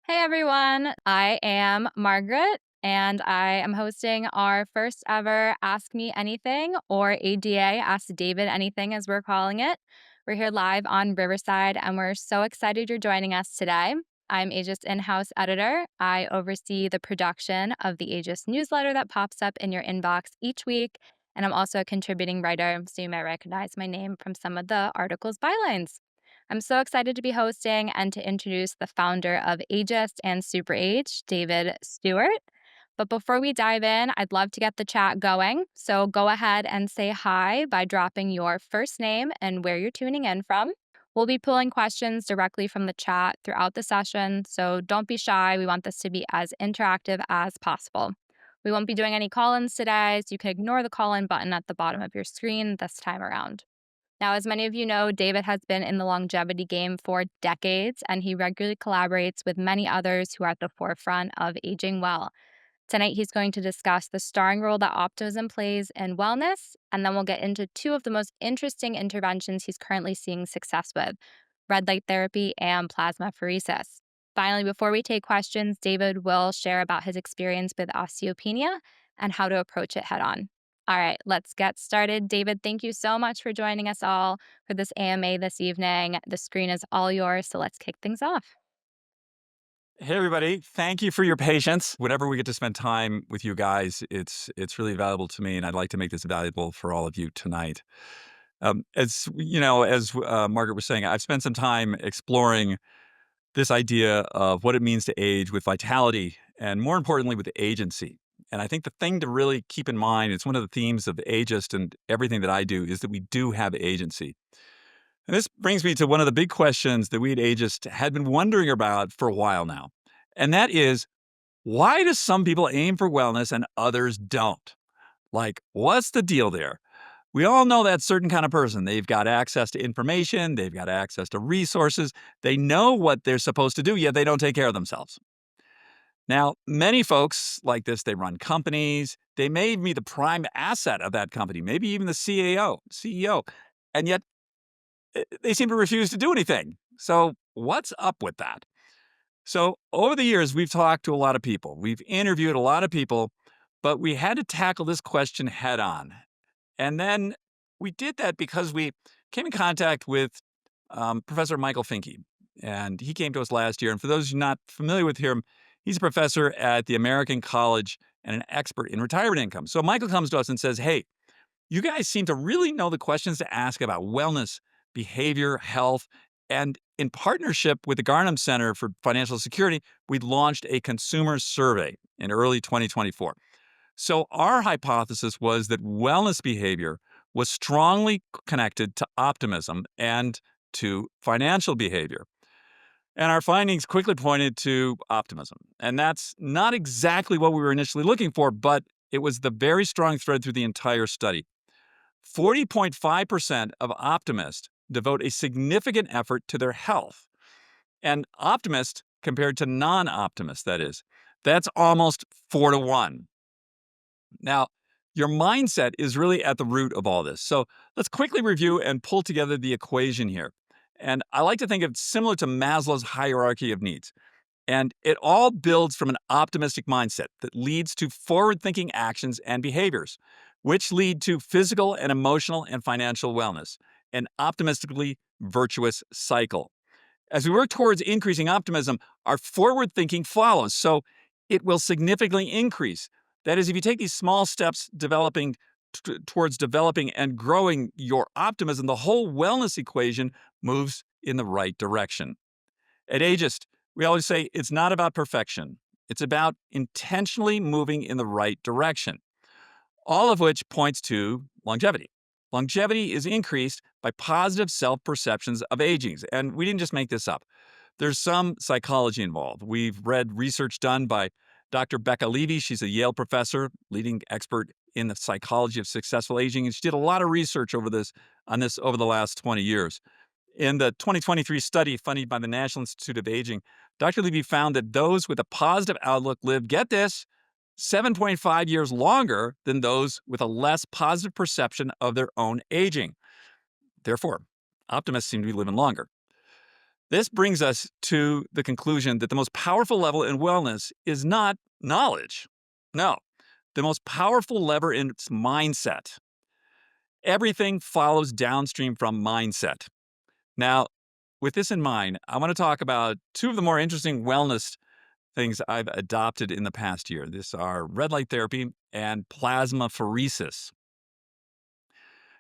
Hey everyone, I am Margaret, and I am hosting our first ever Ask Me Anything, or ADA, Ask David Anything as we're calling it. We're here live on Riverside, and we're so excited you're joining us today. I'm Aegis in house editor. I oversee the production of the Aegis newsletter that pops up in your inbox each week, and I'm also a contributing writer, so you may recognize my name from some of the article's bylines. I'm so excited to be hosting and to introduce the founder of AGEIST and Super Age, David Stewart. But before we dive in, I'd love to get the chat going. So go ahead and say hi by dropping your first name and where you're tuning in from. We'll be pulling questions directly from the chat throughout the session, so don't be shy. We want this to be as interactive as possible. We won't be doing any call ins today, so you can ignore the call in button at the bottom of your screen this time around. Now, as many of you know, David has been in the longevity game for decades, and he regularly collaborates with many others who are at the forefront of aging well. Tonight, he's going to discuss the starring role that optimism plays in wellness, and then we'll get into two of the most interesting interventions he's currently seeing success with: red light therapy and plasmapheresis. Finally, before we take questions, David will share about his experience with osteopenia and how to approach it head on. All right, let's get started. David, thank you so much for joining us all for this AMA this evening. The screen is all yours, so let's kick things off. Hey everybody, thank you for your patience. Whenever we get to spend time with you guys, it's really valuable to me, and I'd like to make this valuable for all of you tonight. As you know, as Margaret was saying, I've spent some time exploring this idea of what it means to age with vitality, and more importantly, with agency. And I think the thing to really keep in mind, it's one of the themes of ageist and everything that I do, is that we do have agency. And this brings me to one of the big questions that we at Ageist had been wondering about for a while now. And that is, why do some people aim for wellness and others don't? Like, what's the deal there? We all know that certain kind of person. They've got access to information, they've got access to resources, they know what they're supposed to do, yet they don't take care of themselves. Now, many folks like this, they run companies, they may be the prime asset of that company, maybe even the CEO, and yet they seem to refuse to do anything. So, what's up with that? So, over the years, we've talked to a lot of people, we've interviewed a lot of people, but we had to tackle this question head on. And then we did that because we came in contact with Professor Michael Finke. And he came to us last year. And for those who are not familiar with him, he's a professor at the American College and an expert in retirement income. So Michael comes to us and says, "Hey, you guys seem to really know the questions to ask about wellness, behavior, health. And in partnership with the Garnham Center for Financial Security, we launched a consumer survey in early 2024. So our hypothesis was that wellness behavior was strongly connected to optimism and to financial behavior. And our findings quickly pointed to optimism. And that's not exactly what we were initially looking for, but it was the very strong thread through the entire study. 40.5% of optimists devote a significant effort to their health. And optimists compared to non optimists, that is, that's almost 4 to 1. Now, your mindset is really at the root of all this. So let's quickly review and pull together the equation here. And I like to think of it similar to Maslow's hierarchy of needs. And it all builds from an optimistic mindset that leads to forward thinking actions and behaviors, which lead to physical and emotional and financial wellness, an optimistically virtuous cycle. As we work towards increasing optimism, our forward thinking follows. So it will significantly increase. That is, if you take these small steps towards developing and growing your optimism, the whole wellness equation moves in the right direction. At Ageist, we always say it's not about perfection. It's about intentionally moving in the right direction, all of which points to longevity. Longevity is increased by positive self-perceptions of aging. And we didn't just make this up. There's some psychology involved. We've read research done by Dr. Becca Levy. She's a Yale professor, leading expert in the psychology of successful aging. And she did a lot of research on this over the last 20 years. In the 2023 study funded by the National Institute of Aging, Dr. Levy found that those with a positive outlook live, get this, 7.5 years longer than those with a less positive perception of their own aging. Therefore, optimists seem to be living longer. This brings us to the conclusion that the most powerful level in wellness is not knowledge. No, the most powerful lever in its mindset. Everything follows downstream from mindset. Now, with this in mind, I want to talk about two of the more interesting wellness things I've adopted in the past year. This are red light therapy and plasmapheresis.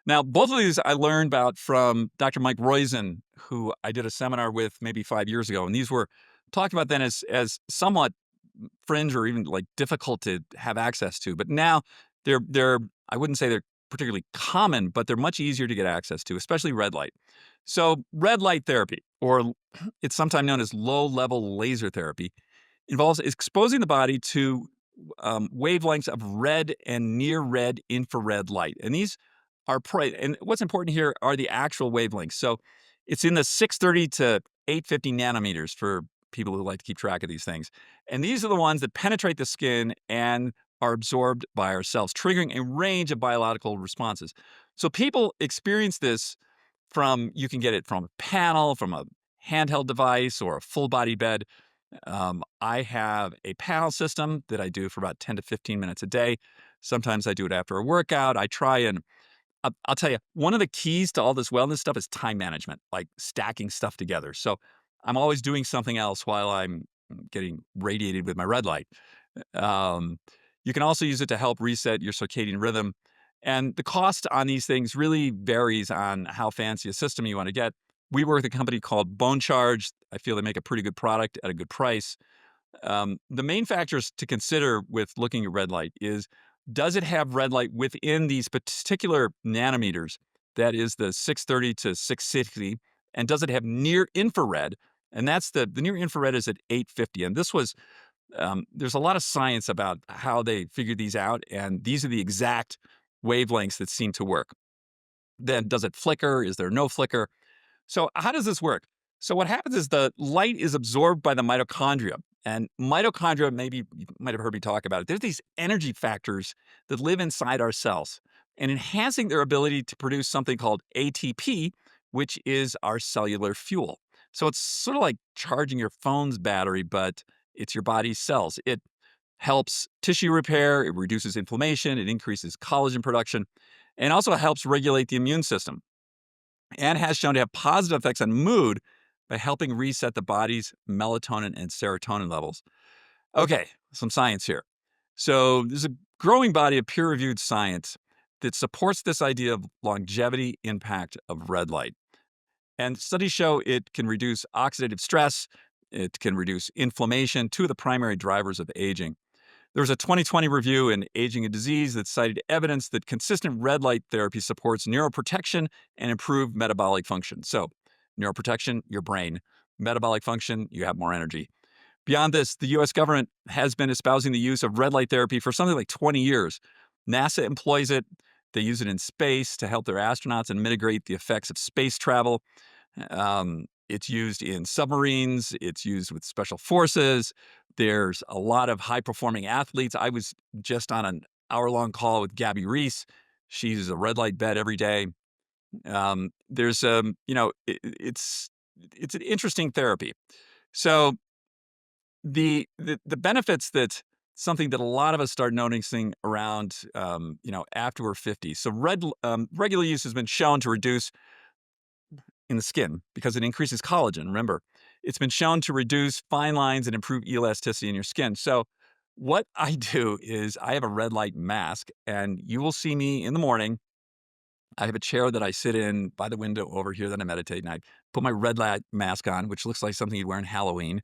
Now, both of these I learned about from Dr. Mike Roizen, who I did a seminar with maybe 5 years ago. And these were talked about then as somewhat fringe or even like difficult to have access to. But now they're I wouldn't say they're particularly common, but they're much easier to get access to, especially red light. So red light therapy, or it's sometimes known as low level laser therapy, involves exposing the body to wavelengths of red and near red infrared light. And these are and what's important here are the actual wavelengths. So it's in the 630 to 850 nanometers for people who like to keep track of these things. And these are the ones that penetrate the skin and are absorbed by our cells, triggering a range of biological responses. So people experience this from, you can get it from a panel, from a handheld device, or a full body bed. I have a panel system that I do for about 10 to 15 minutes a day. Sometimes I do it after a workout. I try and I'll tell you, one of the keys to all this wellness stuff is time management, like stacking stuff together. So I'm always doing something else while I'm getting radiated with my red light. Um, you can also use it to help reset your circadian rhythm. And the cost on these things really varies on how fancy a system you want to get. We work with a company called Bone Charge. I feel they make a pretty good product at a good price. The main factors to consider with looking at red light is, does it have red light within these particular nanometers? That is the 630 to 660. And does it have near infrared? And that's the near infrared is at 850. And this was, there's a lot of science about how they figured these out. And these are the exact wavelengths that seem to work. Then does it flicker? Is there no flicker? So, how does this work? So, what happens is the light is absorbed by the mitochondria. And mitochondria, maybe you might have heard me talk about it. There's these energy factors that live inside our cells and enhancing their ability to produce something called ATP, which is our cellular fuel. So, it's sort of like charging your phone's battery, but it's your body's cells. It helps tissue repair, it reduces inflammation, it increases collagen production, and also helps regulate the immune system and has shown to have positive effects on mood by helping reset the body's melatonin and serotonin levels. Okay, some science here. So, there's a growing body of peer reviewed science that supports this idea of longevity impact of red light. And studies show it can reduce oxidative stress, it can reduce inflammation, two of the primary drivers of aging. There was a 2020 review in Aging and Disease that cited evidence that consistent red light therapy supports neuroprotection and improved metabolic function. So, neuroprotection, your brain. Metabolic function, you have more energy. Beyond this, the US government has been espousing the use of red light therapy for something like 20 years. NASA employs it. They use it in space to help their astronauts and mitigate the effects of space travel. It's used in submarines, it's used with special forces. There's a lot of high performing athletes. I was just on an hour-long call with Gabby Reese. She uses a red light bed every day. There's it's an interesting therapy. So the benefits that something that a lot of us start noticing around after we're 50. So regular use has been shown to reduce in the skin because it increases collagen. Remember, it's been shown to reduce fine lines and improve elasticity in your skin. So, what I do is I have a red light mask, and you will see me in the morning. I have a chair that I sit in by the window over here that I meditate, and I put my red light mask on, which looks like something you'd wear in Halloween.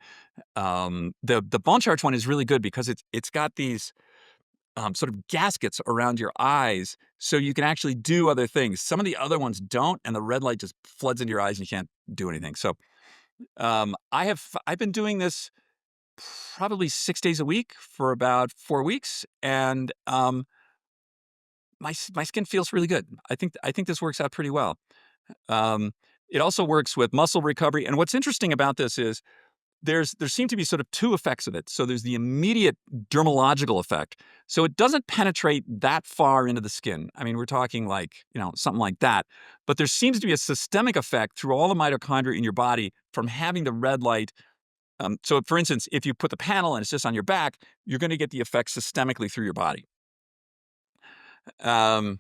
The bone charge one is really good because it's got these sort of gaskets around your eyes so you can actually do other things. Some of the other ones don't, and the red light just floods into your eyes and you can't do anything. So I've been doing this probably 6 days a week for about 4 weeks, and my skin feels really good. I think this works out pretty well. Um, it also works with muscle recovery, and what's interesting about this is there seem to be sort of two effects of it. So there's the immediate dermatological effect. So it doesn't penetrate that far into the skin. I mean, we're talking like, something like that. But there seems to be a systemic effect through all the mitochondria in your body from having the red light. So, for instance, if you put the panel and it's just on your back, you're going to get the effect systemically through your body. Um,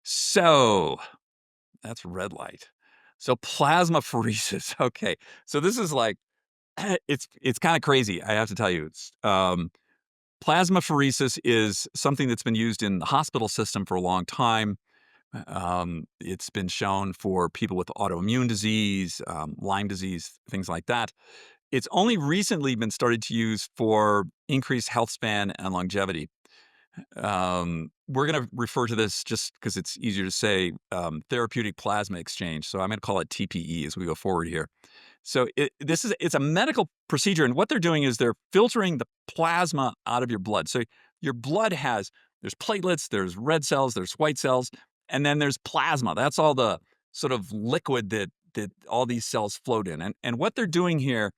so that's red light. So plasmapheresis. Okay. So this is like it's kind of crazy. I have to tell you, plasmapheresis is something that's been used in the hospital system for a long time. It's been shown for people with autoimmune disease, Lyme disease, things like that. It's only recently been started to use for increased health span and longevity. We're going to refer to this just because it's easier to say therapeutic plasma exchange. So I'm going to call it TPE as we go forward here. So it's a medical procedure, and what they're doing is they're filtering the plasma out of your blood. So your blood there's platelets, there's red cells, there's white cells, and then there's plasma. That's all the sort of liquid that all these cells float in. And what they're doing here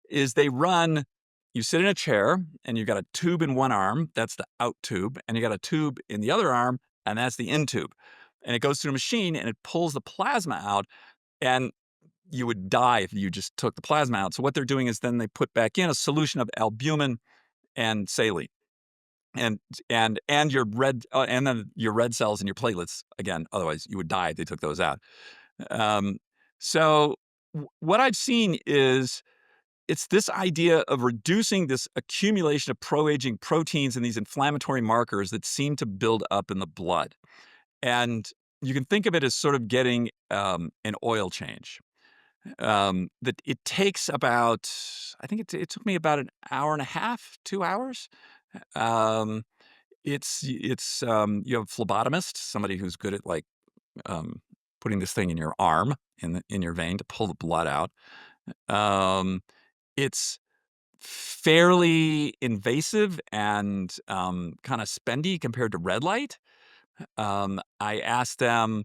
is you sit in a chair and you've got a tube in one arm, that's the out tube, and you got a tube in the other arm, and that's the in tube. And it goes through a machine and it pulls the plasma out, and you would die if you just took the plasma out. So what they're doing is then they put back in a solution of albumin and saline. And your and then your red cells and your platelets again. Otherwise, you would die if they took those out. Um, so what I've seen is it's this idea of reducing this accumulation of pro-aging proteins and these inflammatory markers that seem to build up in the blood. And you can think of it as sort of getting an oil change. That it takes about, I think it took me about an hour and a half, 2 hours. Um, you have a phlebotomist, somebody who's good at like um, putting this thing in your arm in your vein to pull the blood out. Um, it's fairly invasive and kind of spendy compared to red light. I asked them,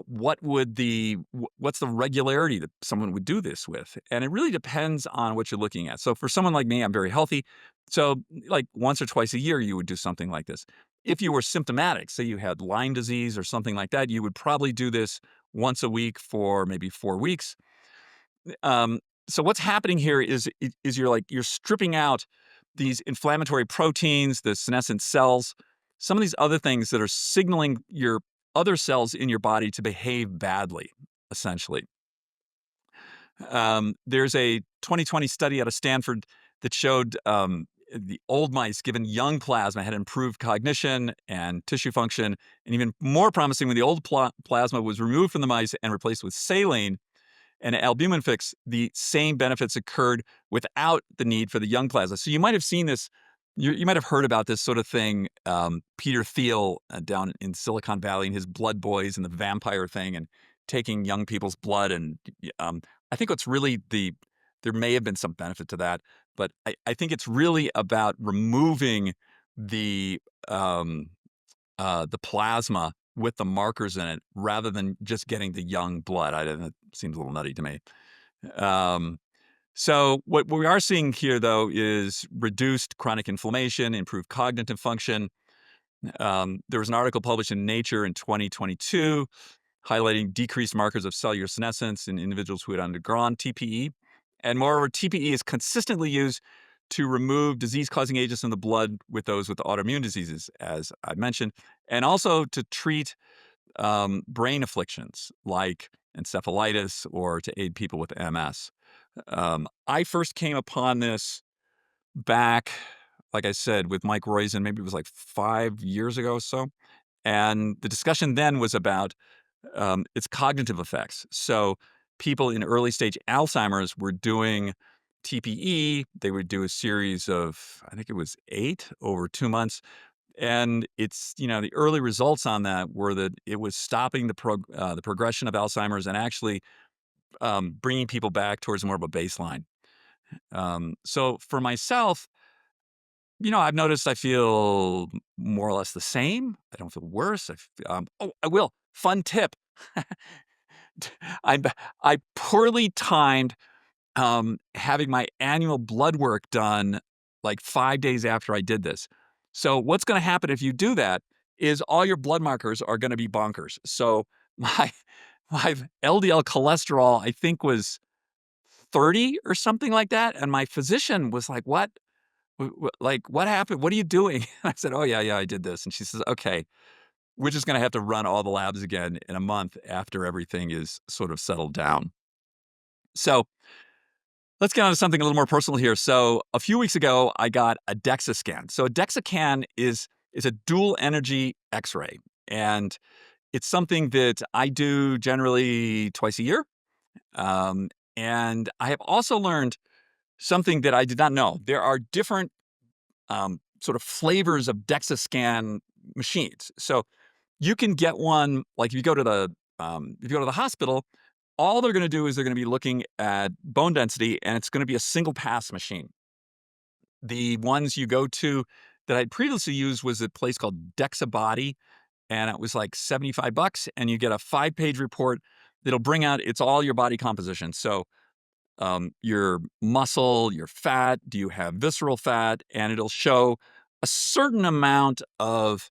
what's the regularity that someone would do this with? And it really depends on what you're looking at. So for someone like me, I'm very healthy. So like once or twice a year, you would do something like this. If you were symptomatic, say you had Lyme disease or something like that, you would probably do this once a week for maybe 4 weeks. Um, so what's happening here is you're stripping out these inflammatory proteins, the senescent cells, some of these other things that are signaling your other cells in your body to behave badly, essentially. There's a 2020 study out of Stanford that showed the old mice given young plasma had improved cognition and tissue function, and even more promising when the old plasma was removed from the mice and replaced with saline and albumin fix, the same benefits occurred without the need for the young plasma. So you might have seen this. You might have heard about this sort of thing. Peter Thiel down in Silicon Valley and his blood boys and the vampire thing and taking young people's blood. And I think there may have been some benefit to that, but I think it's really about removing the um, the plasma with the markers in it rather than just getting the young blood. That seems a little nutty to me. Um, so what we are seeing here, though, is reduced chronic inflammation, improved cognitive function. There was an article published in Nature in 2022 highlighting decreased markers of cellular senescence in individuals who had undergone TPE. And moreover, TPE is consistently used to remove disease-causing agents in the blood with those with autoimmune diseases, as I mentioned, and also to treat brain afflictions like encephalitis or to aid people with MS. I first came upon this back, like I said, with Mike Roizen, maybe it was like 5 years ago or so. And the discussion then was about its cognitive effects. So people in early stage Alzheimer's were doing TPE. They would do a series of, I think it was 8 over 2 months. And the early results on that were that it was stopping the progression of Alzheimer's and actually bringing people back towards more of a baseline. So for myself, I've noticed I feel more or less the same. I don't feel worse. I will. Fun tip. I I poorly timed having my annual blood work done like 5 days after I did this. So what's gonna happen if you do that is all your blood markers are gonna be bonkers. So my my LDL cholesterol, I think, was 30 or something like that, and my physician was like, "What? Like, what happened? What are you doing?" I said, "Oh, yeah, yeah, I did this." And she says, "Okay, we're just gonna have to run all the labs again in a month after everything is sort of settled down." So let's get on to something a little more personal here. So a few weeks ago, I got a DEXA scan. So a DEXA scan is a dual energy X-ray, and it's something that I do generally twice a year. Um, and I have also learned something that I did not know. There are different sort of flavors of DEXA scan machines. So you can get one like if you go to the hospital, all they're going to do is they're going to be looking at bone density, and it's going to be a single pass machine. The ones you go to that I'd previously used was a place called DEXA Body, and it was like $75, and you get a 5-page report that'll bring out it's all your body composition. So your muscle, your fat, do you have visceral fat, and it'll show a certain amount of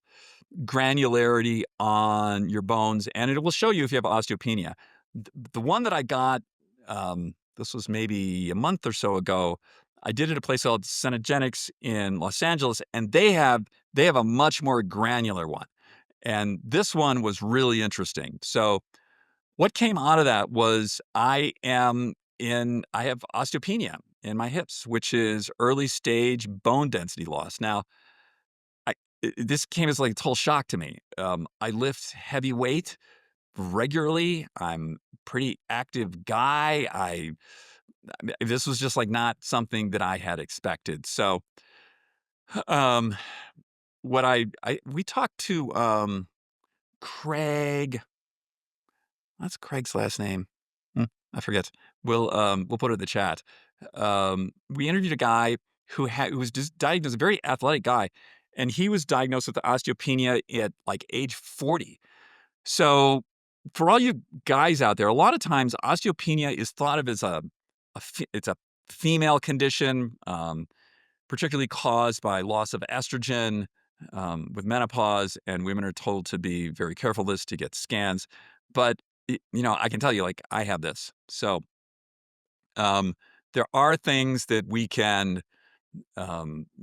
granularity on your bones, and it will show you if you have osteopenia. The one that I got, this was maybe a month or so ago. I did it at a place called Cenogenics in Los Angeles, and they have a much more granular one. And this one was really interesting. So what came out of that was I have osteopenia in my hips, which is early stage bone density loss. Now, this came as like a total shock to me. I lift heavy weight regularly. I'm a pretty active guy. This was just like not something that I had expected. So, um, what I we talked to Craig. What's Craig's last name? Hmm, I forget. We'll put it in the chat. We interviewed a guy who was just diagnosed, a very athletic guy, and he was diagnosed with osteopenia at like age 40. So for all you guys out there, a lot of times osteopenia is thought of as it's a female condition, particularly caused by loss of estrogen with menopause, and women are told to be very careful of this to get scans. But I can tell you, like I have this, so um, there are things that we can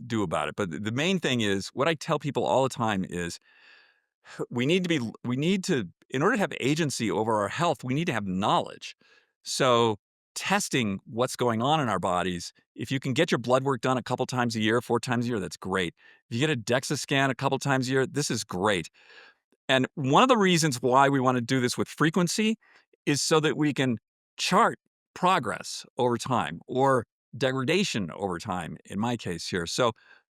do about it. But the main thing is what I tell people all the time is we need to in order to have agency over our health, we need to have knowledge. So testing what's going on in our bodies, if you can get your blood work done a couple times a year, 4 times a year, that's great. If you get a DEXA scan a couple times a year, this is great. And one of the reasons why we want to do this with frequency is so that we can chart progress over time or degradation over time in my case here. So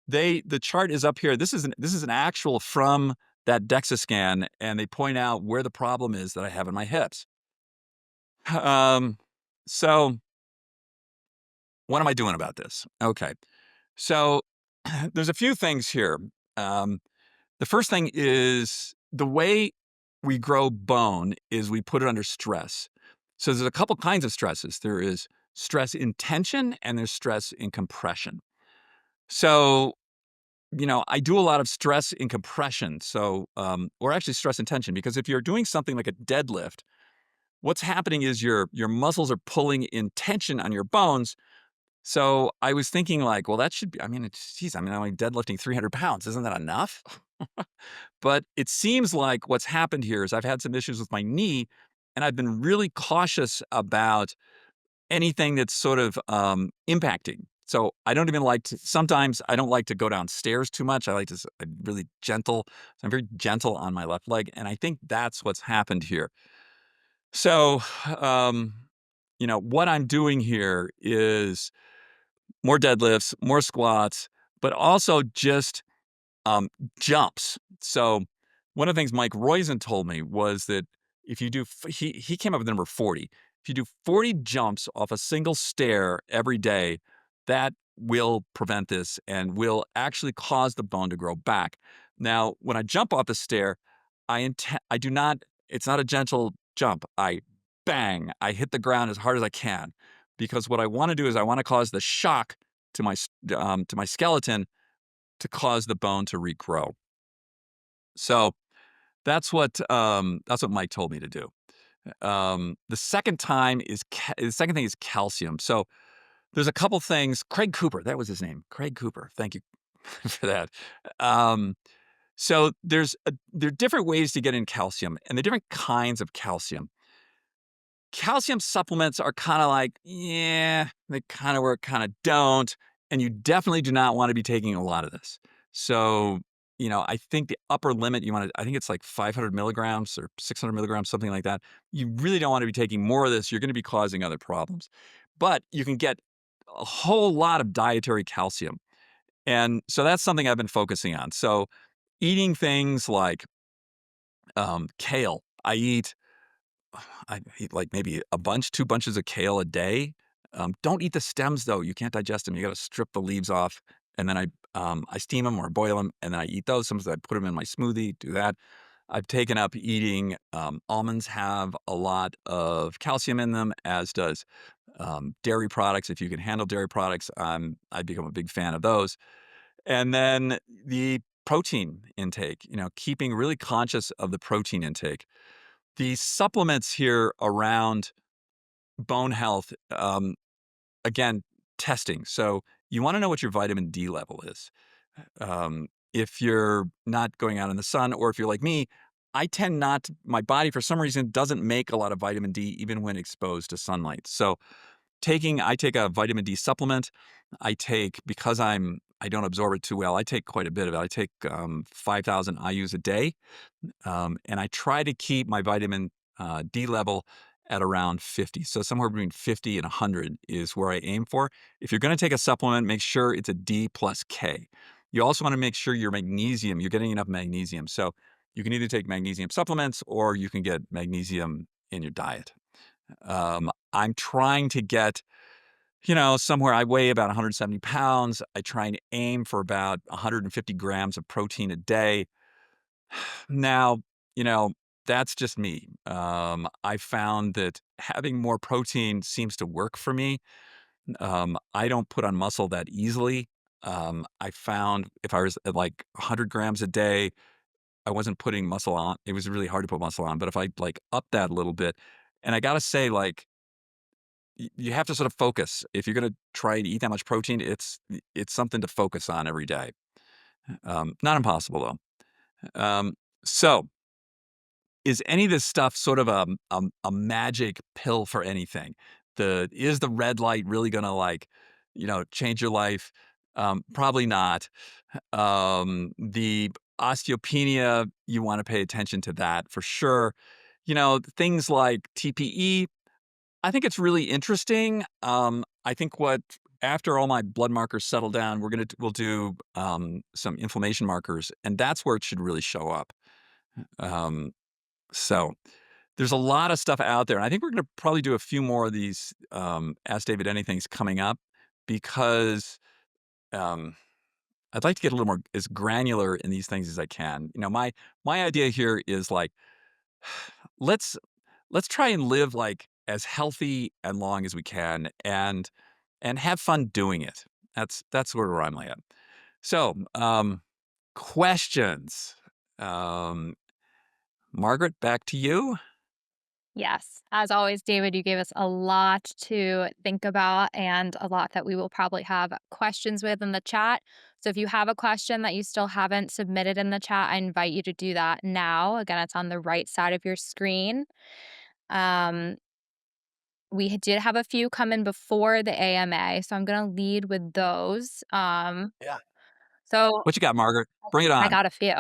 the chart is up here. This is an actual from that DEXA scan, and they point out where the problem is that I have in my hips. Um, so what am I doing about this? Okay. So there's a few things here. Um, the first thing is the way we grow bone is we put it under stress. So there's a couple kinds of stresses. There is stress in tension and there's stress in compression. So, I do a lot of stress in compression. So, or actually stress in tension, because if you're doing something like a deadlift, what's happening is your muscles are pulling in tension on your bones. So I was thinking like, well, that should be, I mean, I'm only deadlifting 300 pounds. Isn't that enough? But it seems like what's happened here is I've had some issues with my knee, and I've been really cautious about anything that's sort of impacting. So I don't even like to, sometimes I don't like to go downstairs too much. I like to, I'm really gentle. So I'm very gentle on my left leg. And I think that's what's happened here. So, what I'm doing here is more deadlifts, more squats, but also just um, jumps. So one of the things Mike Roizen told me was that if you do, he came up with the number 40. If you do 40 jumps off a single stair every day, that will prevent this and will actually cause the bone to grow back. Now, when I jump off the stair, I do not, it's not a gentle jump. I hit the ground as hard as I can, because what I want to do is I want to cause the shock to my skeleton to cause the bone to regrow. So that's what Mike told me to do. The second thing is calcium. So there's a couple things. Craig Cooper, that was his name. Craig Cooper. Thank you for that. Um, so there are different ways to get in calcium, and the different kinds of calcium. Calcium supplements are kind of like, yeah, they kind of work, kind of don't. And you definitely do not want to be taking a lot of this. So, I think the upper limit I think it's like 500 milligrams or 600 milligrams, something like that. You really don't want to be taking more of this. You're going to be causing other problems. But you can get a whole lot of dietary calcium. And so that's something I've been focusing on. So, eating things like kale. I eat like maybe 2 bunches of kale a day. Don't eat the stems though. You can't digest them. You got to strip the leaves off, and then I steam them or boil them, and then I eat those. Sometimes I put them in my smoothie. Do that. I've taken up eating almonds. Have a lot of calcium in them, as does dairy products. If you can handle dairy products, I've become a big fan of those. And then the protein intake. Keeping really conscious of the protein intake. The supplements here around bone health, again, testing. So you want to know what your vitamin D level is. If you're not going out in the sun, or if you're like me, I tend not to, my body for some reason doesn't make a lot of vitamin D even when exposed to sunlight. So I take a vitamin D supplement. Because I don't absorb it too well. I take quite a bit of it. I take 5,000 IU's a day. And I try to keep my vitamin D level at around 50. So somewhere between 50 and 100 is where I aim for. If you're going to take a supplement, make sure it's a D plus K. You also want to make sure you're getting enough magnesium. So you can either take magnesium supplements or you can get magnesium in your diet. I'm trying to get, somewhere I weigh about 170 pounds. I try and aim for about 150 grams of protein a day. Now, you know, that's just me. I found that having more protein seems to work for me. I don't put on muscle that easily. I found if I was at like 100 grams a day, I wasn't putting muscle on. It was really hard to put muscle on. But if I like up that a little bit, and I got to say, like, you have to sort of focus. If you're going to try to eat that much protein, it's something to focus on every day. Not impossible though. So is any of this stuff sort of a magic pill for anything? Is the red light really gonna, like, change your life? Probably not. The osteopenia, you wanna pay attention to that for sure. Things like TPE, I think it's really interesting. I think what after all my blood markers settle down, we'll do, some inflammation markers, and that's where it should really show up. Um so there's a lot of stuff out there, and I think we're gonna probably do a few more of these, Ask David Anythings coming up because, um, I'd like to get a little more as granular in these things as I can. My idea here is like, let's let's try and live like as healthy and long as we can and have fun doing it. That's where I'm at. So, questions. Um, Margaret, back to you. Yes. As always, David, you gave us a lot to think about and a lot that we will probably have questions with in the chat. So if you have a question that you still haven't submitted in the chat, I invite you to do that now. Again, it's on the right side of your screen. Um, we did have a few come in before the AMA, so I'm going to lead with those. Yeah. So What you got, Margaret? Bring it I on. got a few.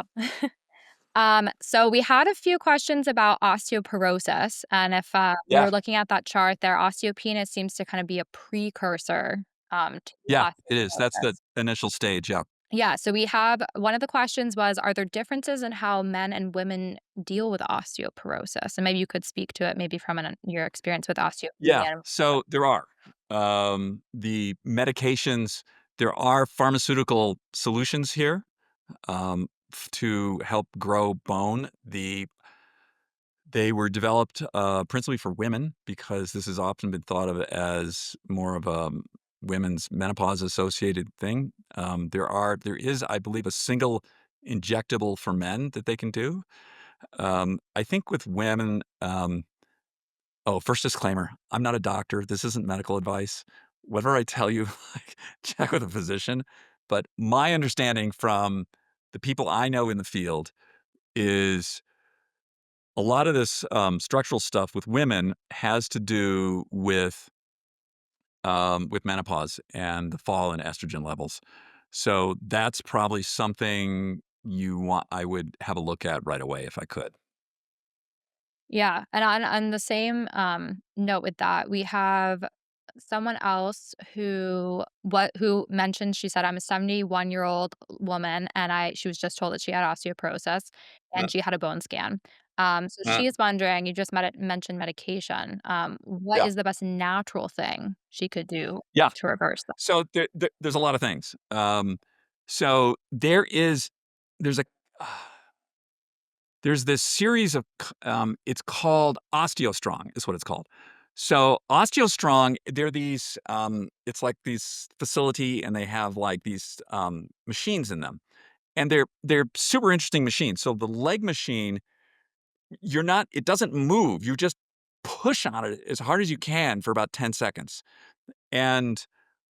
So we had a few questions about osteoporosis, and if we Yeah. were looking at that chart there, osteopenia seems to kind of be a precursor to Yeah, it is. That's the osteoporosis. initial stage, yeah. Yeah, so we have one of the questions was, are there differences in how men and women deal with osteoporosis? And maybe you could speak to it, maybe from your experience with Yeah, osteopenia. so there are. The medications there are pharmaceutical solutions here, to help grow bone. They were developed, principally for women because this has often been thought of as more of a women's menopause-associated thing. There is, I believe, a single injectable for men that they can do. I think with women, oh, first disclaimer, I'm not a doctor, this isn't medical advice. Whatever I tell you, like, check with a physician, but my understanding from the people I know in the field is a lot of this, structural stuff with women has to do with menopause and the fall in estrogen levels. So that's probably something I would have a look at right away if I could. Yeah, and on the same, note with that, we have someone else who mentioned she said, "I'm a 71-year-old woman, and I" she was just told that she had osteoporosis, Uh, and she had a bone scan. So uh, she's wondering, you just mentioned medication, what yeah, is the best natural thing she could do yeah. to reverse that? So there's a lot of things. So there's a there's this series of it's called OsteoStrong is what it's called. So OsteoStrong, they're these it's like these facility and they have like these machines in them. And they're super interesting machines. So the leg machine, it doesn't move. You just push on it as hard as you can for about 10 seconds. And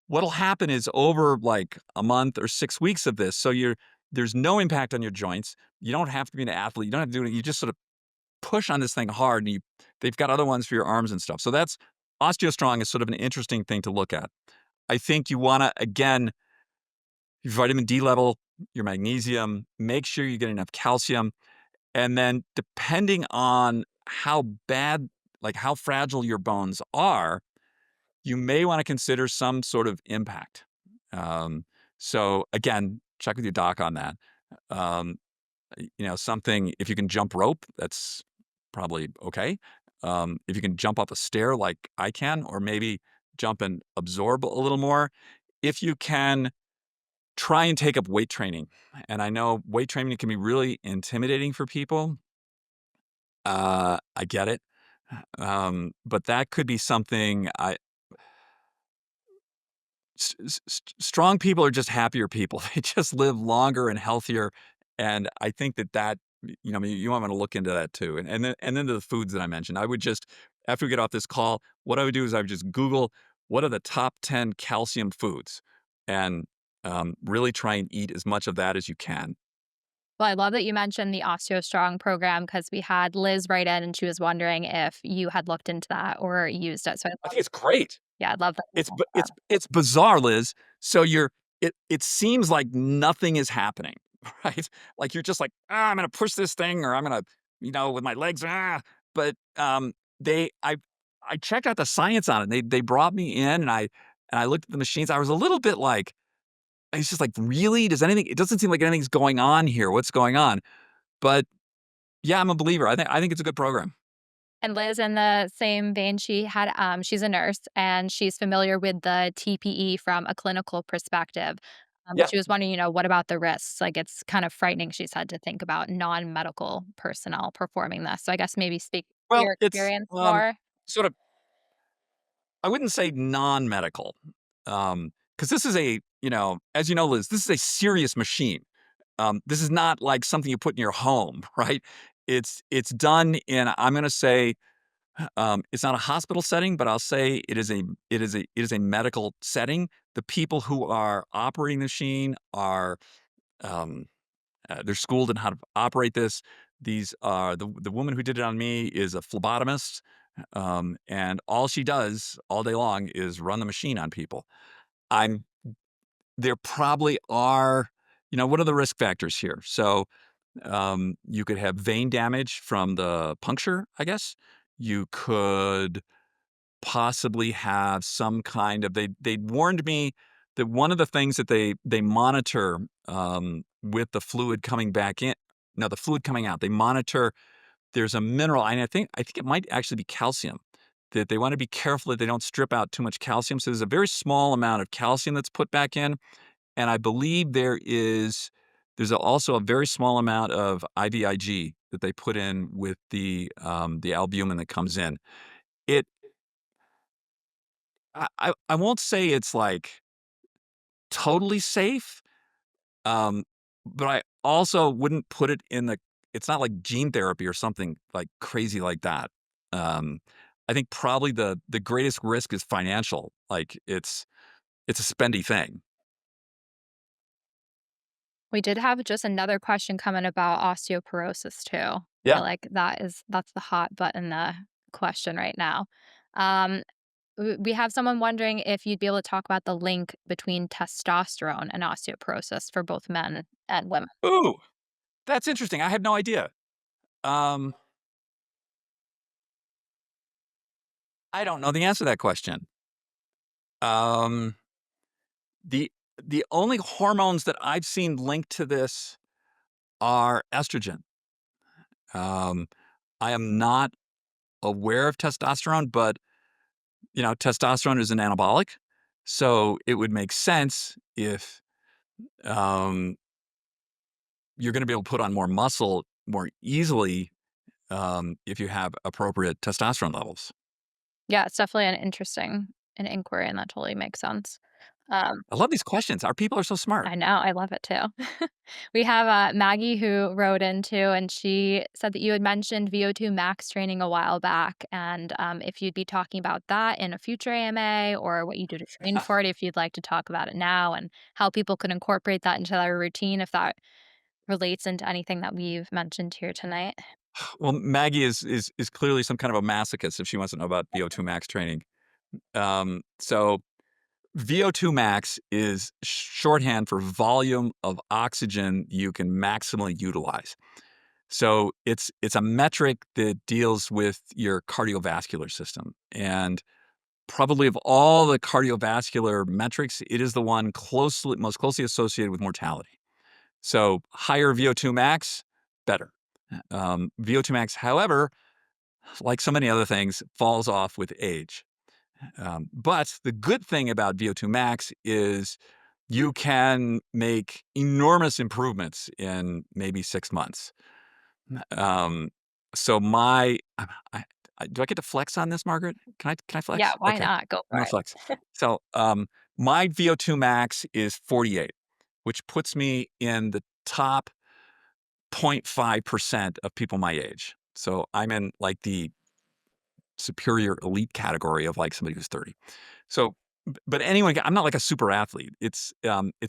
what'll happen is over like a month or 6 weeks of this, so there's no impact on your joints. You don't have to be an athlete. You don't have to do it. You just sort of push on this thing hard, and they've got other ones for your arms and stuff. So that's OsteoStrong is sort of an interesting thing to look at. I think you wanna, again, your vitamin D level, your magnesium, make sure you get enough calcium, and then depending on how bad, like how fragile your bones are, you may wanna consider some sort of impact. Um, so again, check with your doc on that. Um, something if you can jump rope, that's probably okay. If you can jump up a stair like I can, or maybe jump and absorb a little more. If you can try and take up weight training, and I know weight training can be really intimidating for people. I get it. But that could be something strong people are just happier people. They just live longer and healthier, and I think you might wanna look into that too, and then the foods that I mentioned. I would just after we get off this call, what I would do is I would just Google, "What are the top 10 calcium foods?" And, really try and eat as much of that as you can. Well, I love that you mentioned the OsteoStrong program because we had Liz write in, and she was wondering if you had looked into that or used it, so I I love think it's great. yeah, I love that you brought that up. It's bizarre, Liz. So it seems like nothing is happening, right? Like you're just like, I'm gonna push this thing, or I'm gonna, with my legs, But they, I checked out the science on it. They brought me in, and I looked at the machines. I was a little bit like, it's just like, really? Does anything? It doesn't seem like anything's going on here. What's going on? But yeah, I'm a believer. I think it's a good program. And Liz, in the same vein, she's a nurse, and she's familiar with the TPE from a clinical perspective, but Yeah. she was wondering, what about the risks? Like, it's kind of frightening, she said, to think about non-medical personnel performing this, so I guess maybe speak to Well, your it's experience more. sort of, I wouldn't say non-medical, because this is as you know, Liz, this is a serious machine. This is not like something you put in your home, right? It's done in, I'm gonna say, it's not a hospital setting, but I'll say it is a medical setting. The people who are operating the machine are, um, they're schooled in how to operate this. These are the woman who did it on me is a phlebotomist, and all she does all day long is run the machine on people. I'm There probably are, what are the risk factors here? So, you could have vein damage from the puncture, I guess. You could possibly have some kind of, they warned me that one of the things that they monitor, with the fluid coming back in no, the fluid coming out, they monitor, there's a mineral, and I think it might actually be calcium, that they wanna be careful that they don't strip out too much calcium, so there's a very small amount of calcium that's put back in, and I believe there is There's also a very small amount of IVIG that they put in with the albumin that comes in. It I won't say it's, like, totally safe, um, but I also wouldn't put it in the it's not like gene therapy or something, like, crazy like that. Um, I think probably the greatest risk is financial, like, it's a spendy thing. We did have just another question coming about osteoporosis too. I Yeah. feel like that's the hot button, question right now. Um, we have someone wondering if you'd be able to talk about the link between testosterone and osteoporosis for both men and women. Ooh, that's interesting, I had no idea. Um, I don't know the answer to that question. Um, the the only hormones that I've seen linked to this are estrogen. Um, I am not aware of testosterone, but, testosterone is an anabolic, so it would make sense if, um, you're gonna be able to put on more muscle more easily, if you have appropriate testosterone levels. Yeah, it's definitely an inquiry, and that totally makes sense. Um, I love these questions. Our people are so smart. I know, I love it too. We have, Maggie who wrote in too, and she said that you had mentioned VO2 max training a while back, and, if you'd be talking about that in a future AMA or what you do to train for it, if you'd like to talk about it now and how people can incorporate that into their routine, if that relates into anything that we've mentioned here tonight. Well, Maggie is clearly some kind of a masochist if she wants to know about VO2 max training. So VO2 max is shorthand for volume of oxygen you can maximally utilize. So it's a metric that deals with your cardiovascular system. And probably of all the cardiovascular metrics, it is the one most closely associated with mortality. So higher VO2 max, better. VO2 max, however, like so many other things, falls off with age. But the good thing about VO2 max is you can make enormous improvements in maybe 6 months. Um, so do I get to flex on this, Margaret? Can I Yeah, flex? why Okay, not? Go I'm for gonna it. flex. So my VO2 max is 48, which puts me in the top 0.5% of people my age. So I'm in like the superior elite category of like somebody who's 30. So, but anyway, I'm not like a super athlete. It's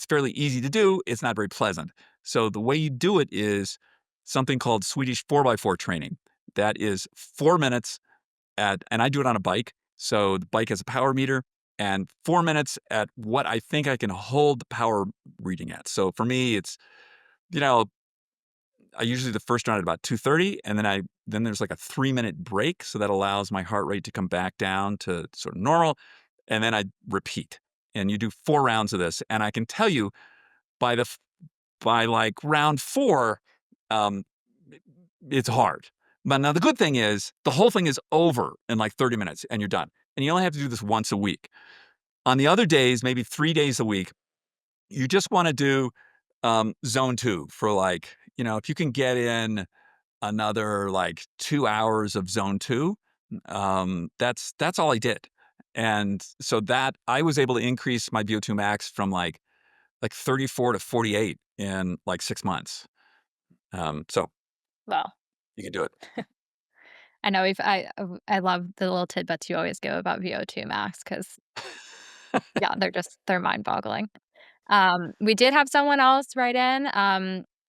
fairly easy to do. It's not very pleasant. So the way you do it is something called Swedish 4x4 training. That is 4 minutes and I do it on a bike. So the bike has a power meter and 4 minutes at what I think I can hold the power reading at. So for me, you know, I usually the first round at about 2:30, and then there's like a 3-minute break, so that allows my heart rate to come back down to sort of normal, and then I repeat. And you do 4 rounds of this, and I can tell you by the f by like round 4, um, I it's hard. But now the good thing is the whole thing is over in like 30 minutes, and you're done. And you only have to do this once a week. On the other days, maybe 3 days a week, you just wanna do, zone 2 for like, if you can get in another like 2 hours of zone 2, that's all I did. And so that I was able to increase my VO2 max from like 34 to 48 in like 6 months. So Well, you can do it. I know I love the little tidbits you always give about VO2 max because yeah, they're mind-boggling. We did have someone else write in,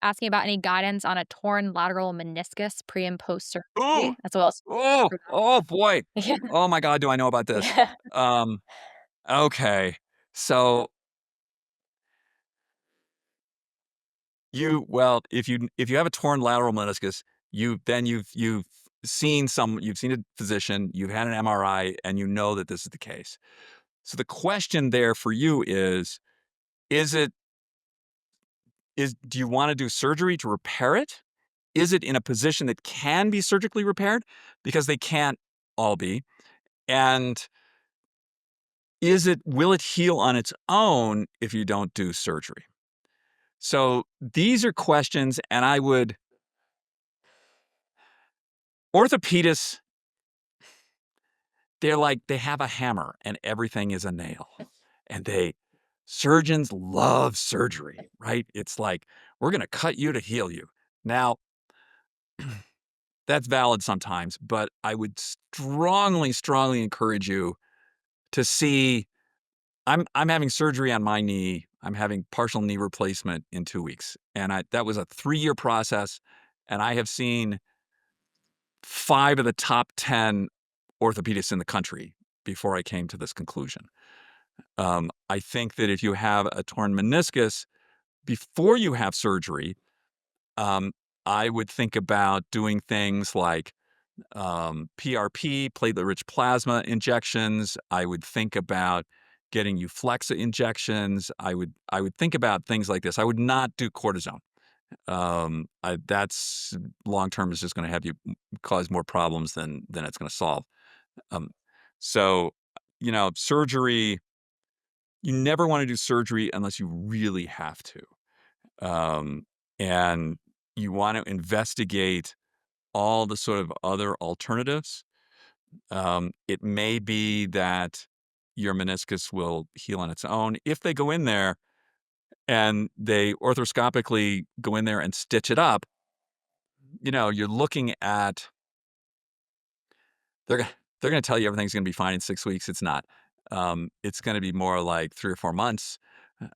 asking about any guidance on a torn lateral meniscus pre and post Ooh. surgery, as well as Oh, oh boy. yeah, Oh my god, do I know about this? yeah. Um, okay. So if you have a torn lateral meniscus, you've seen a physician, you've had an MRI, and you know that this is the case. So the question there for you is it is do you want to do surgery to repair it? Is it in a position that can be surgically repaired? Because they can't all be. And will it heal on its own if you don't do surgery? So these are questions, and I would orthopedists, they're like they have a hammer and everything is a nail. And surgeons love surgery, right? It's like, we're gonna cut you to heal you. Now, that's valid sometimes, but I would strongly, strongly encourage you to see. I'm having surgery on my knee. I'm having partial knee replacement in 2 weeks, and that was a 3-year process, and I have seen 5 of the top 10 orthopedists in the country before I came to this conclusion. I think that if you have a torn meniscus before you have surgery, um, I would think about doing things like PRP, platelet-rich plasma injections. I would think about getting you Flexa injections. I would think about things like this. I would not do cortisone. That's long term is just going to have you cause more problems than it's going to solve. Um, so, surgery. You never want to do surgery unless you really have to, and you want to investigate all the sort of other alternatives. It may be that your meniscus will heal on its own. If they go in there and they arthroscopically go in there and stitch it up, you're looking at they're they're going to tell you everything's going to be fine in 6 weeks. It's not. It's going to be more like 3 or 4 months,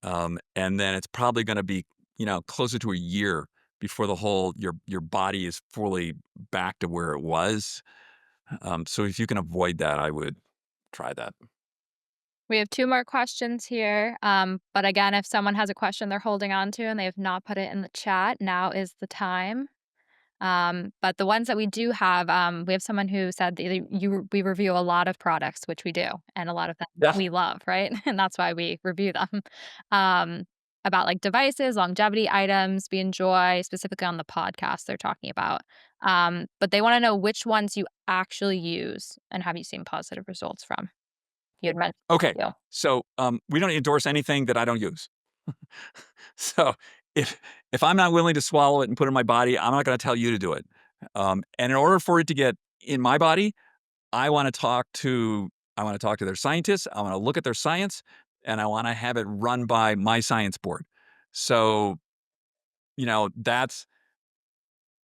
and then it's probably going to be closer to a year before your body is fully back to where it was. So if you can avoid that, I would try that. We have 2 more questions here, but again, if someone has a question they're holding on to and they have not put it in the chat, now is the time. But the ones that we do have, we have someone who said that we review a lot of products, which we do, and a lot of them Yeah. we love, right? And that's why we review them. Um, about like devices, longevity items we enjoy, specifically on the podcast they're talking about. But they want to know which ones you actually use and have you seen positive results from. You had mentioned Okay. a few. So we don't endorse anything that I don't use. So if I'm not willing to swallow it and put it in my body, I'm not going to tell you to do it. And in order for it to get in my body, I want to talk to I want to talk to their scientists. I want to look at their science, and I want to have it run by my science board. So that's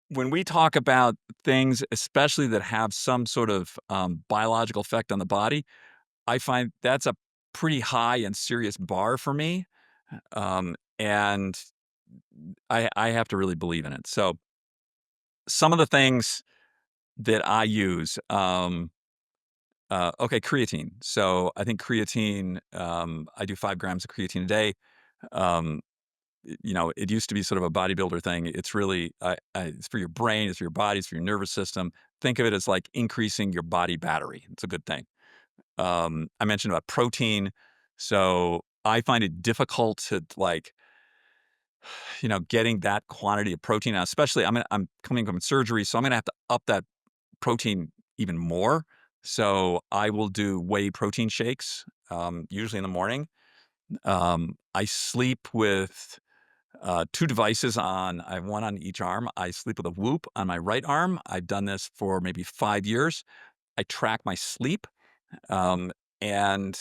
when we talk about things, especially that have some sort of biological effect on the body. I find that's a pretty high and serious bar for me, and I have to really believe in it. So some of the things that I use, okay, creatine. So I think creatine, I do 5 grams of creatine a day. Um, it used to be sort of a bodybuilder thing. It's really, it's for your brain, it's for your body, it's for your nervous system. Think of it as like increasing your body battery. It's a good thing. I mentioned about protein. So I find it difficult to like, getting that quantity of protein, now, especially I'm coming from surgery, so I'm gonna have to up that protein even more. So I will do whey protein shakes, usually in the morning. I sleep with 2 devices on. I have one on each arm. I sleep with a Whoop on my right arm. I've done this for maybe 5 years. I track my sleep, um, and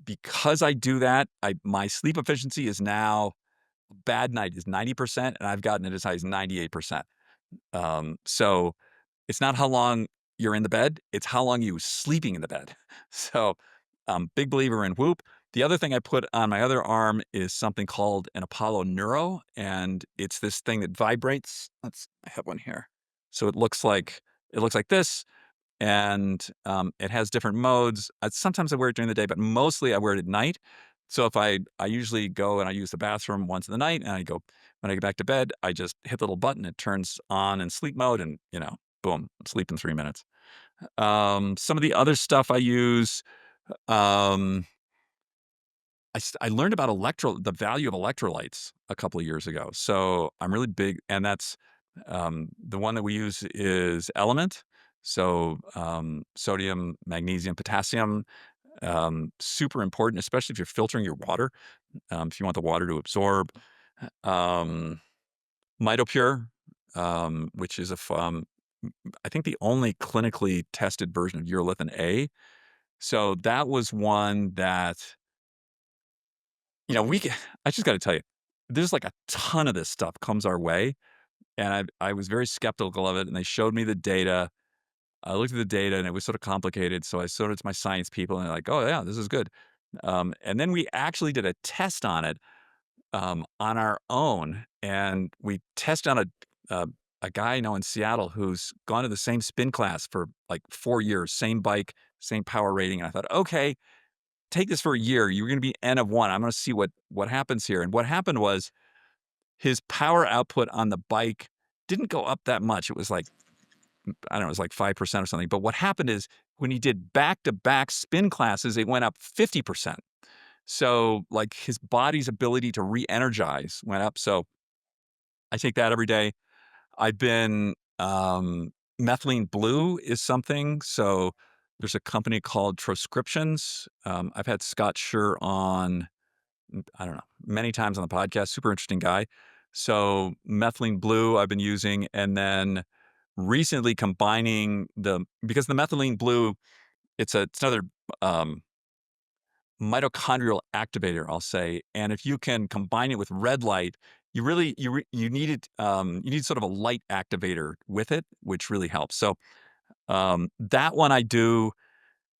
because I do that, my sleep efficiency is now bad night is 90%, and I've gotten it as high as 98%. So it's not how long you're in the bed, it's how long you sleeping in the bed. So, big believer in Whoop. The other thing I put on my other arm is something called an Apollo Neuro, and it's this thing that vibrates. I have one here. So it looks like this, and it has different modes. Sometimes I wear it during the day, but mostly I wear it at night. So if I usually go and I use the bathroom once in the night, and when I get back to bed, I just hit the little button. It turns on in sleep mode, and boom, sleep in 3 minutes. Some of the other stuff I use, um, I learned about the value of electrolytes a couple of years ago. So I'm really big, and that's the one that we use is Element. So sodium, magnesium, potassium, super important, especially if you're filtering your water. If you want the water to absorb. um, Mitopure, which is I think the only clinically tested version of urolithin A. So that was one that, we I just got to tell you, there's like a ton of this stuff comes our way, and I was very skeptical of it, and they showed me the data. I looked at the data, and it was sort of complicated, so I showed it to my science people, and they're like, "Oh yeah, this is good." And then we actually did a test on it, on our own, and we tested on uh, a guy I know in Seattle who's gone to the same spin class for like 4 years, same bike, same power rating. And I thought, okay, take this for a year. You're going to be N of one. I'm going to see what happens here. And what happened was his power output on the bike didn't go up that much. It was like, I don't know, it was like 5% or something. But what happened is when he did back to back spin classes, it went up 50%. So like his body's ability to re-energize went up. So I take that every day. I've been methylene blue is something. So there's a company called Transcriptions. I've had Scott Schur on, I don't know, many times on the podcast. Super interesting guy. So methylene blue I've been using, and then recently combining because the methylene blue, it's another um, mitochondrial activator, I'll say. And if you can combine it with red light, you really you need it. You need sort of a light activator with it, which really helps. So that one I do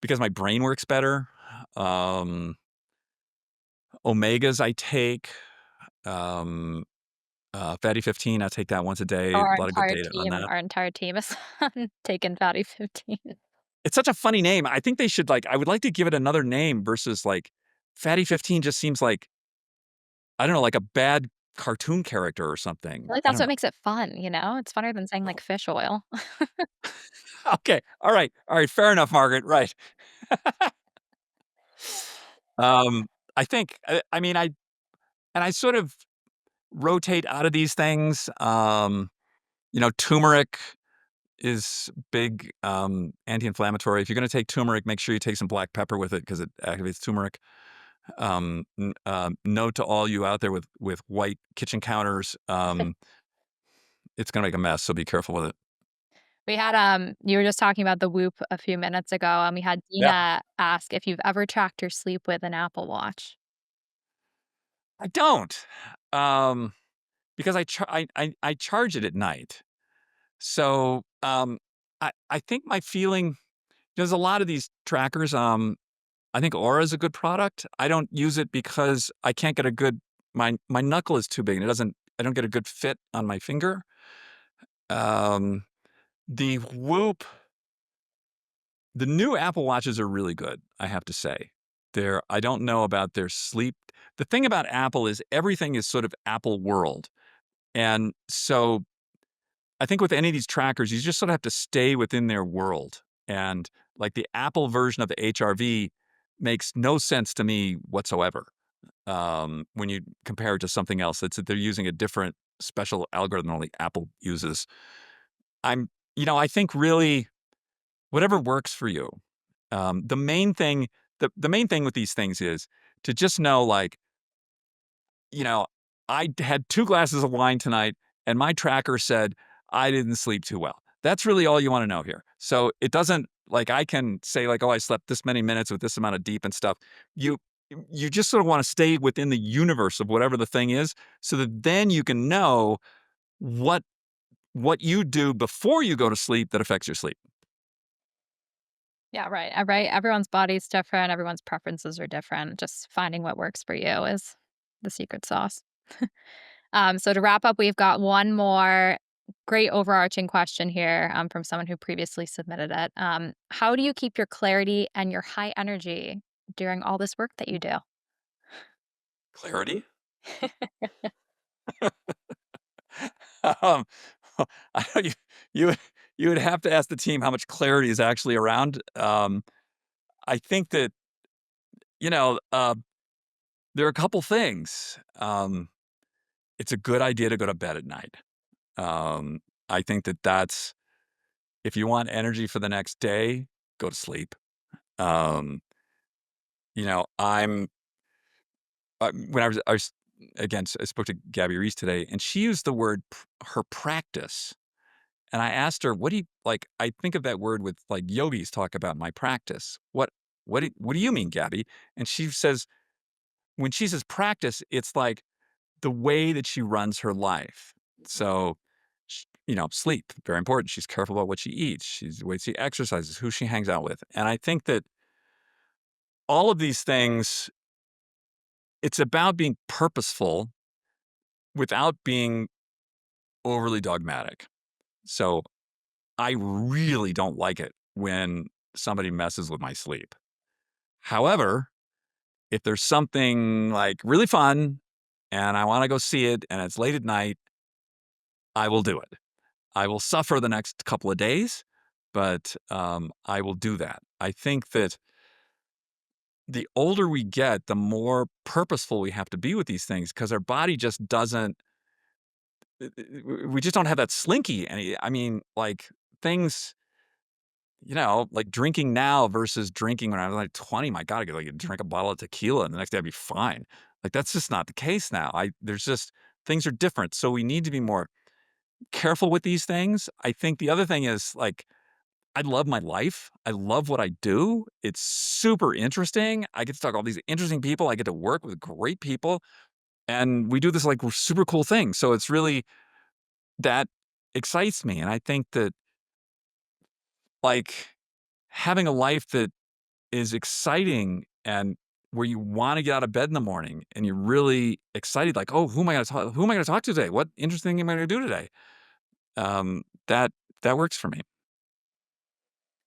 because my brain works better. Um, Omegas I take. Um, Fatty 15, I take that once a day. A Our lot of good entire data on team that. our entire team is on taking Fatty 15. It's such a funny name. I think they should I would like to give it another name versus Fatty 15 just seems like, I don't know, like a bad cartoon character or I something. feel like I that's don't what know. makes it fun, you know? It's funner than saying, like, fish oil. Okay. All right. All right. Fair enough, Margaret. Right. Um, I think, I mean, I sort of rotate out of these things. Turmeric is big anti-inflammatory. If you're going to take turmeric, make sure you take some black pepper with it because it activates turmeric. Note to all you out there with white kitchen counters, it's going to make a mess. So be careful with it. We had, you were just talking about the Whoop a few minutes ago, and we had Yeah. Dina ask if you've ever tracked your sleep with an Apple Watch. I don't, um, because I charge it at night. So, I think my feeling, there's a lot of these trackers. I think Aura is a good product. I don't use it because I can't get a good, my knuckle is too big and I don't get a good fit on my finger. Um, the Whoop, the new Apple Watches are really good, I have to say. I don't know about their sleep. The thing about Apple is everything is sort of Apple world. And so I think with any of these trackers, you just sort of have to stay within their world. And like the Apple version of the HRV makes no sense to me whatsoever. When you compare it to something else, they're using a different special algorithm only Apple uses. I'm, I think really whatever works for you. The main thing, the main thing with these things is to just know, you know, I had 2 glasses of wine tonight, and my tracker said I didn't sleep too well. That's really all you want to know here. So it doesn't I can say oh, I slept this many minutes with this amount of deep and stuff. You you just sort of want to stay within the universe of whatever the thing is, so that then you can know what you do before you go to sleep that affects your sleep. Yeah, right, right, everyone's body's different, everyone's preferences are different, just finding what works for you is the secret sauce. So to wrap up, we've got one more great overarching question here, from someone who previously submitted it. How do you keep your clarity and your high energy during all this work that you do? Clarity. um, I don't, you would you would have to ask the team how much clarity is actually around. I think that you know uh, there are a couple things. It's a good idea to go to bed at night. Um, I think that that's if you want energy for the next day, go to sleep. Um, I'm when I was again, I spoke to Gabby Reese today, and she used the word her practice. And I asked her, "What do you like?" I think of that word with like yogis talk about my practice. What do you mean, Gabby? And she says when she says practice, it's like the way that she runs her life. So, sleep very important. She's careful about what she eats. She's the way she exercises, who she hangs out with, and I think that all of these things, it's about being purposeful without being overly dogmatic. So I really don't like it when somebody messes with my sleep. However, if there's something like really fun and I want to go see it and it's late at night, I will do it. I will suffer the next couple of days, but I will do that. I think that the older we get, the more purposeful we have to be with these things because our body just doesn't we just don't have that slinky. And I mean, like things, like drinking now versus drinking when I was like 20. My God, I could like drink a bottle of tequila and the next day I'd be fine. Like that's just not the case now. There's just things are different. So we need to be more careful with these things. I think the other thing is like I love my life. I love what I do. It's super interesting. I get to talk to all these interesting people. I get to work with great people. And we do this like super cool thing. So it's really that excites me. And I think that like having a life that is exciting and where you want to get out of bed in the morning and you're really excited, like, oh, who am I gonna talk to today? What interesting am I gonna do today? That that works for me.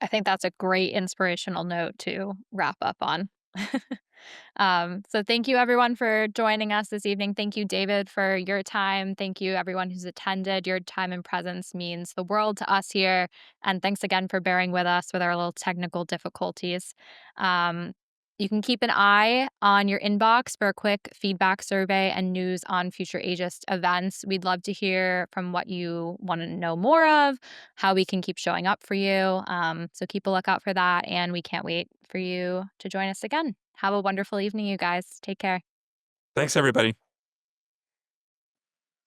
I think that's a great inspirational note to wrap up on. So thank you everyone for joining us this evening. Thank you, David, for your time. Thank you, everyone who's attended. Your time and presence means the world to us here. And thanks again for bearing with us with our little technical difficulties. Um, you can keep an eye on your inbox for a quick feedback survey and news on future ageist events. We'd love to hear from what you want to know more of, how we can keep showing up for you. So keep a lookout for that. And we can't wait for you to join us again. Have a wonderful evening, you guys. Take care. Thanks, everybody.